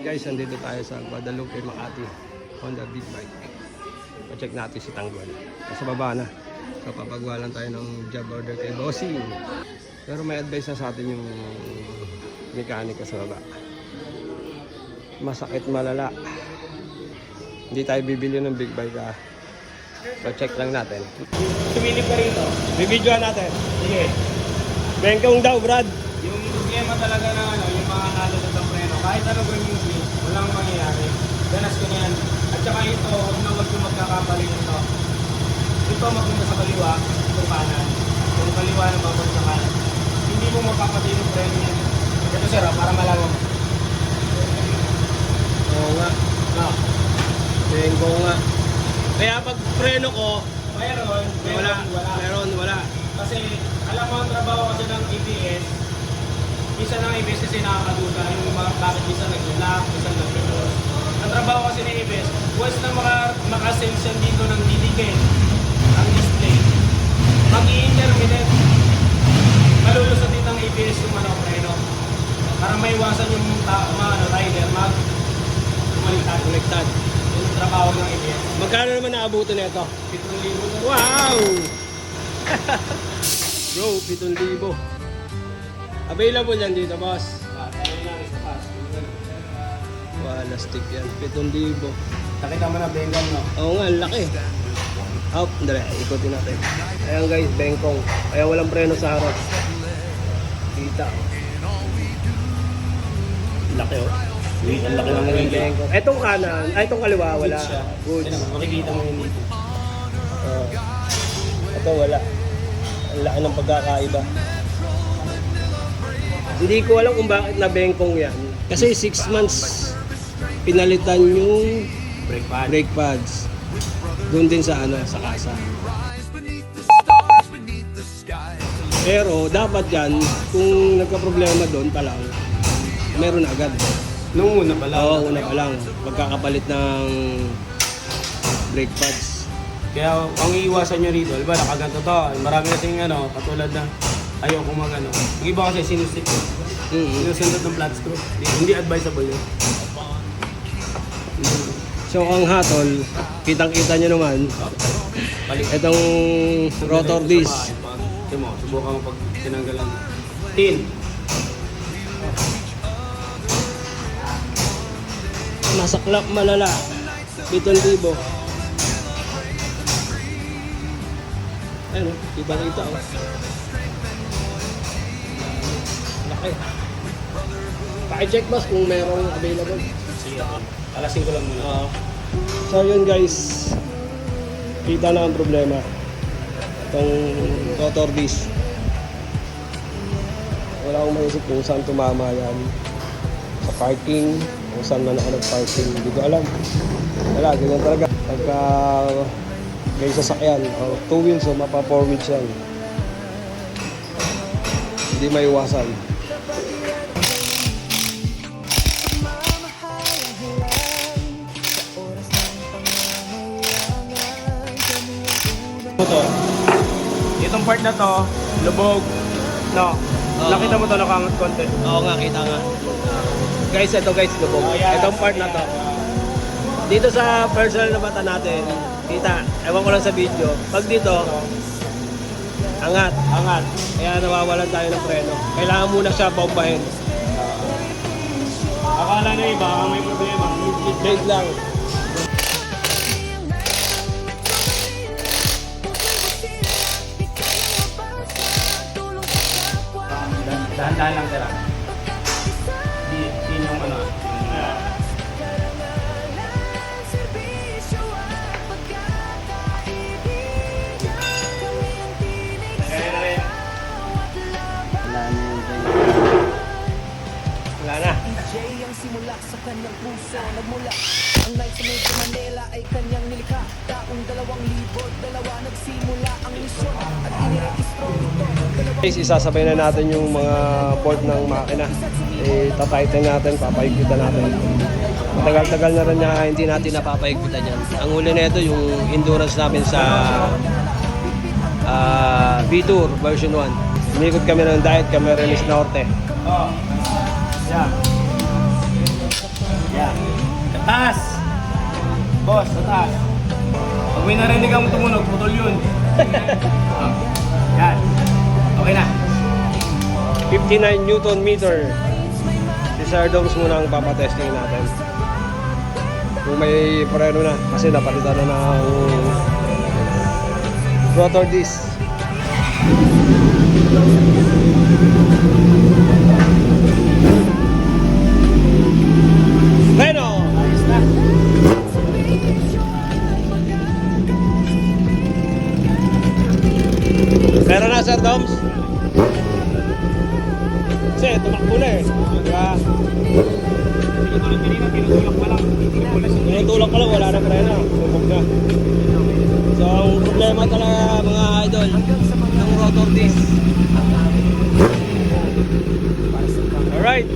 Guys, nandito tayo sa Guadalupe, Makati, Honda Big Bike. Pa-check natin si Tanggol. Nasa baba na. So papagawa lang tayo ng job order kay Bossing. Pero may advice na sa atin yung mekanika sa baba. Masakit malala. Hindi tayo bibili ng big bike ha. So check lang natin. Sumilip ka rito. Bibidyoan natin. Sige. Bengkong daw, Brad. Yung problema talaga na yung mga nalulot ng preno, kahit ano gawin yung wheel, walang mangyayari. Ganas ko na yan. At saka ito, huwag yung magkakapalit ito. Ito magpunta sa kaliwa, ito kanan. Yung kaliwa na babalik sa kanan. Hindi mo mapapatay yung preno yan. Ito sir, para malaman. Oo nga. No. Bengkong nga. Kaya pag preno ko, Meron, wala. Kasi alam mo ang trabaho kasi ng ABS, isa ng ABS kasi nakakaduga yung bakit isa nag-lock, isa nag-reverse. Ang trabaho kasi ng ABS, once na makasense yan dito ng didikit ang display, mag-i-interminate, malulusot dito ang ABS yung preno. Para maiwasan yung rider bumaliktad. Yung trabaho ng ABS. Magkano naman naabuto na ito? 7,000. Wow! Bro, 7,000. Available yan dito, boss. Wala stick yan, 7,000. Nakita mo na Bengkong, no? Oo nga, ang laki. Up, dali, ikutin natin. Ayan guys, Bengkong. Kaya walang preno sa harap. Kita. Laki oh. Ang laki ng Ang Bengkong. Etong kanan, ay itong kaliwa, wala. Goods. Makikita mo yun dito. Ito wala. Ang laki ng pagkakaiba. Hindi ko alam kung bakit na Bengkong yan. Kasi 6 months pinalitan yung brake pads. Doon din sa sa kasa. Pero dapat yan, kung nagka-problema doon pa lang, meron na agad. Nung una pa lang. Oo, una pa lang. Pagkakapalit ng brake pads. Kaya ang iiwasan nyo rito, diba, nakaganto to. Marami nating katulad na ayaw kung Yung iba kasi sinustick ko. Sinusundot ng flat screw. Hindi advisable yun. So ang hatol, kitang-kita nyo naman, itong rotor disc. Ito mo, subukan mo pag tinanggalan. Tin. Masaklap malala, 7,000. Ayun, iba-kita oh. Laki. Paki-check boss kung merong available. Sige, alasin ko lang muna. So yun guys, kita na ang problema. Itong rotor disc. Wala akong maisip kung saan tumama yan. Sa parking, kung saan man ako nag-parking, hindi ko alam. Wala, ganyan talaga. Pagka may sasakyan, 2 wheels o mapa 4 wheels yan. Hindi maiwasan. Ito. Itong part na to, lubog. No. Nakita mo to nakangat konti. Oo nga, kita nga. Guys, ito guys, lubog. Itong part na to. Dito sa personal na mata natin, kita. Ewan ko lang sa video. Pag dito, angat. Kaya nawawalan tayo ng preno. Kailangan muna siya bombahin. Akala na iba, may problema. Wait lang. Dahan-dahan lang sila. Yun yung Wala na. Jay ang simula sa kanyang puso nagmula. Ang night sa Metro Manila ay kanyang nilikha. Taong 2002 nagsimula ang misyon at inirehistro ito. Guys, isasabay na natin yung mga bolt ng makina. Tatighten natin, papahigpitan natin. Matagal-tagal na rin na hindi natin napapahigpitan yan. Ang huli na ito, yung endurance namin sa V-Tour version 1. Umikot kami ng Diet Camarines Norte. Yeah. Taas! Boss, sa taas. Pag may narinig kang tumunog, putol yun. Oh, yan. Okay na. 59 Newton meter. Si Sir Doms muna ang papatesting natin. Kung may preno na, kasi napalitan na ng rotor disc. Preno! Ayos na. Meron na, Sir Doms? Kasi tumakbo na eh. Diba? Tinutulog kanina, tinutulog pa lang. Tinutulak pa lang, wala na preno. Tubog na. So, ang problema talaga mga idol, ng rotor disc. Alright.